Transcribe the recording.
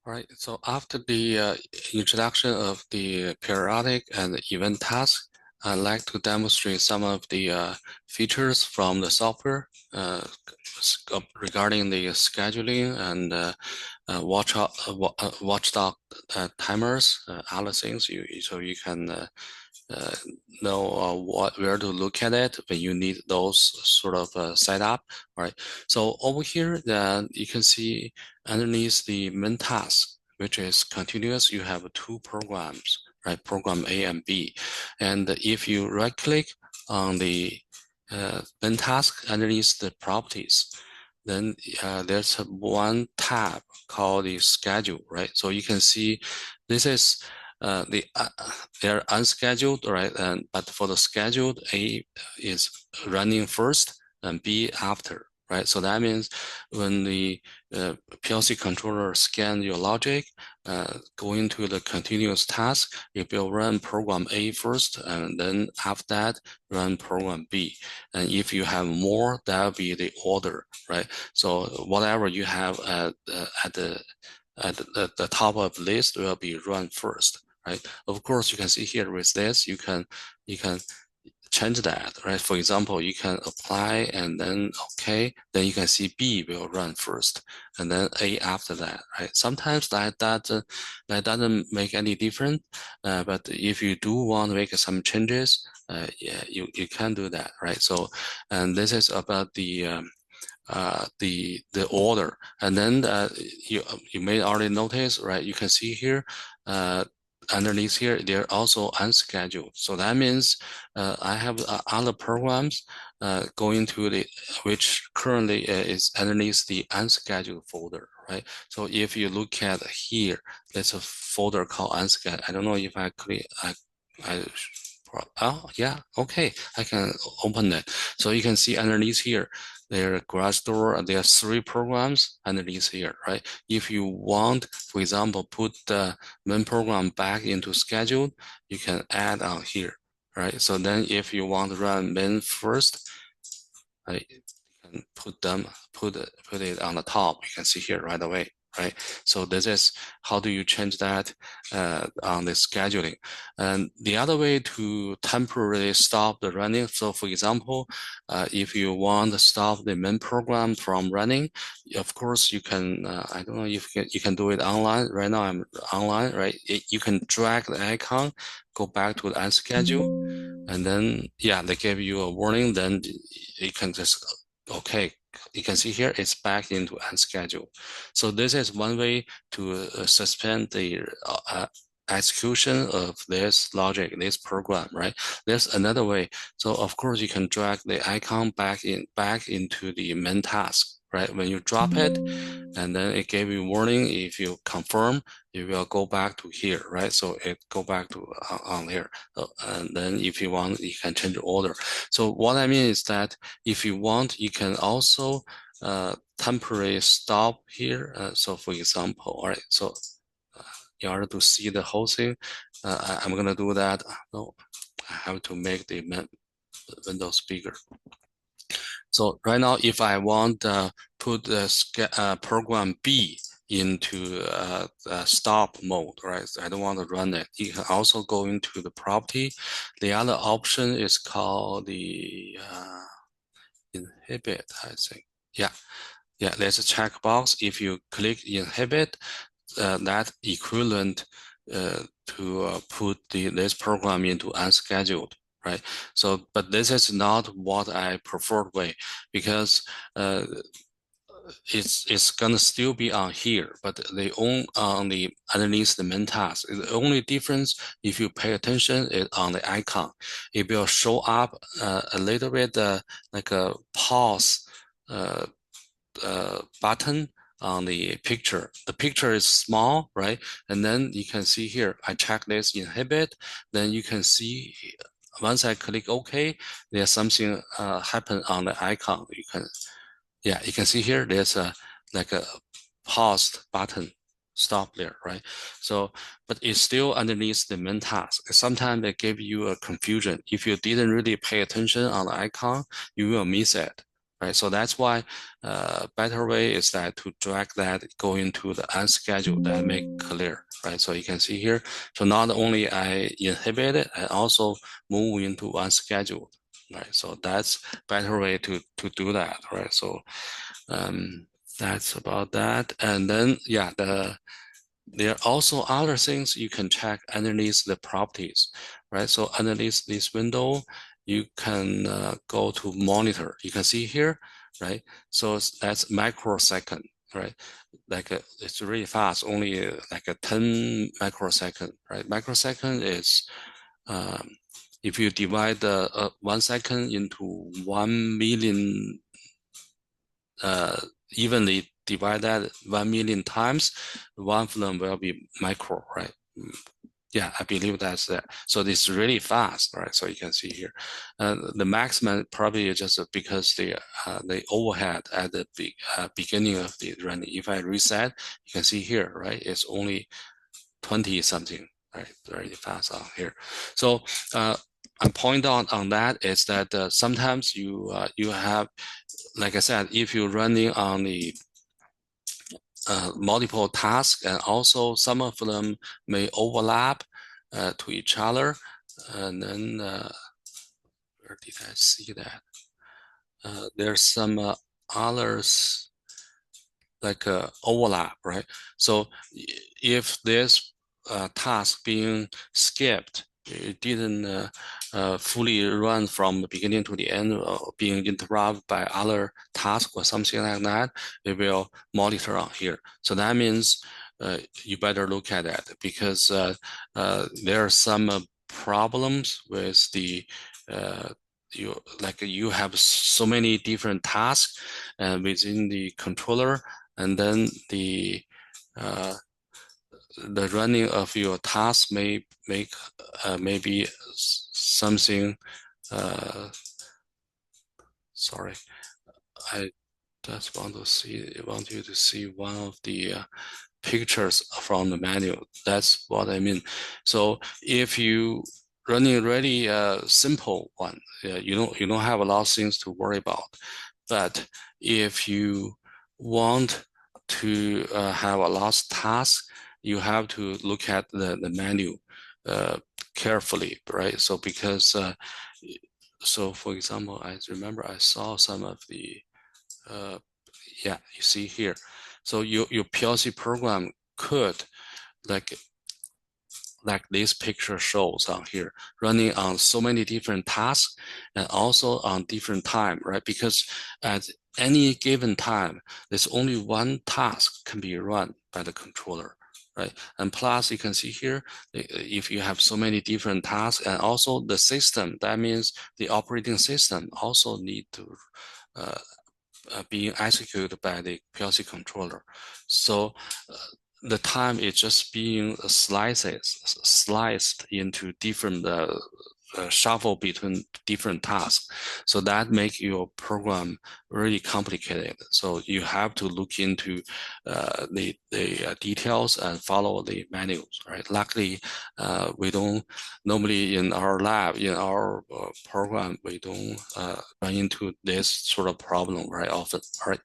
Right. So after the introduction of the periodic and event task, I'd like to demonstrate some of the features from the software regarding the scheduling and watchdog timers, other things. So you can uh, know where to look at it when you need those sort of setup, right? So over here, then you can see underneath the main task, which is continuous, you have two programs, right? Program A and B. And if you right click on the main task underneath the properties, then there's one tab called the schedule, right? So you can see this is they're unscheduled, right? But for the scheduled, A is running first and B after, right? So that means when the PLC controller scan your logic, going to the continuous task, it will run program A first, and then after that, run program B. And if you have more, that will be the order, right? So whatever you have at the top of the list will be run first, right? Of course, you can see here with this, you can change that, right? For example, you can apply and then okay, then you can see B will run first and then A after that, right? Sometimes that doesn't make any difference, but if you do want to make some changes, yeah, you can do that, right? So, and this is about the order, and then you may already notice, right? You can see here underneath here they're also unscheduled. So that means I have other programs going to the which currently is underneath the unscheduled folder, right? So if you look at here, there's a folder called unscheduled. I don't know if I click. I Oh yeah, okay. I can open it. So you can see underneath here, there are garage door. There are three programs underneath here, right? If you want, for example, put the main program back into schedule, you can add on here, right? So then if you want to run main first, right, you can put it on the top. You can see here right away, right? So this is how do you change that on the scheduling. And the other way to temporarily stop the running. So for example, if you want to stop the main program from running, of course you can, I don't know if you can do it online. Right now I'm online, right? You can drag the icon, go back to the unschedule, and then, yeah, they give you a warning, then you can just, okay, you can see here it's back into unscheduled. So this is one way to suspend the execution of this logic, this program, right? There's another way. So of course you can drag the icon back into the main task, right? When you drop it, and then it gave you warning. If you confirm, it will go back to here, right? So it go back to on here. And then if you want, you can change the order. So what I mean is that if you want, you can also temporarily stop here. So for example, all right, so in order to see the whole thing, I'm gonna do that. No, I have to make the Windows bigger. So right now, if I want put the program B into stop mode, right? I don't want to run it. You can also go into the property. The other option is called the inhibit, I think. Yeah, yeah. There's a checkbox. If you click inhibit, that equivalent to put this program into unscheduled, right? So, but this is not what I preferred way, because it's gonna still be on here, but they own on the underneath the main task. The only difference, if you pay attention, is on the icon. It will show up a little bit like a pause uh, button on the picture. The picture is small, right? And then you can see here, I check this inhibit, then you can see once I click OK, there's something happen on the icon. Yeah, you can see here, there's like a paused button, stop there, right? So, but it's still underneath the main task. Sometimes they give you a confusion. If you didn't really pay attention on the icon, you will miss it. right? So that's why better way is that to drag that go into the unscheduled, that make clear, right? So you can see here. So not only I inhibit it, I also move into unscheduled, right? So that's better way to do that, right? So that's about that. And then yeah, there are also other things you can check underneath the properties, right? So underneath this window, you can go to monitor. You can see here, right? So that's microsecond, right? Like it's really fast, only like a 10 microsecond, right? Microsecond is if you divide 1 second into 1 million, evenly divide that 1 million times, one of them will be micro, right? Yeah, I believe that's it. So it's really fast, right? So you can see here, the maximum probably is just because the overhead at the beginning of the running. If I reset, you can see here, right? It's only 20 something, right? Very fast on here. So a point on that is that sometimes you have, like I said, if you're running on the multiple tasks, and also some of them may overlap to each other. And then where did I see that? There's some others like overlap, right? So if this task being skipped, it didn't fully run from the beginning to the end, or being interrupted by other tasks or something like that, it will monitor on here. So that means you better look at that, because there are some problems with the you have so many different tasks within the controller, and then the running of your task may make maybe something. Sorry, I just want you to see one of the pictures from the manual. That's what I mean. So if you running really simple one, you don't have a lot of things to worry about. But if you want to have a lot of tasks, you have to look at the menu carefully, right? So because so for example, I remember I saw some of the yeah, you see here. So your PLC program could, like this picture shows on here, running on so many different tasks and also on different time, right? Because at any given time, there's only one task can be run by the controller, right? And plus, you can see here, if you have so many different tasks, and also the system, that means the operating system also need to being executed by the PLC controller. So the time is just being sliced into different shuffle between different tasks. So that makes your program really complicated. So you have to look into the details and follow the manuals, right? Luckily, we don't normally in our lab, in our program, we don't run into this sort of problem very often, right?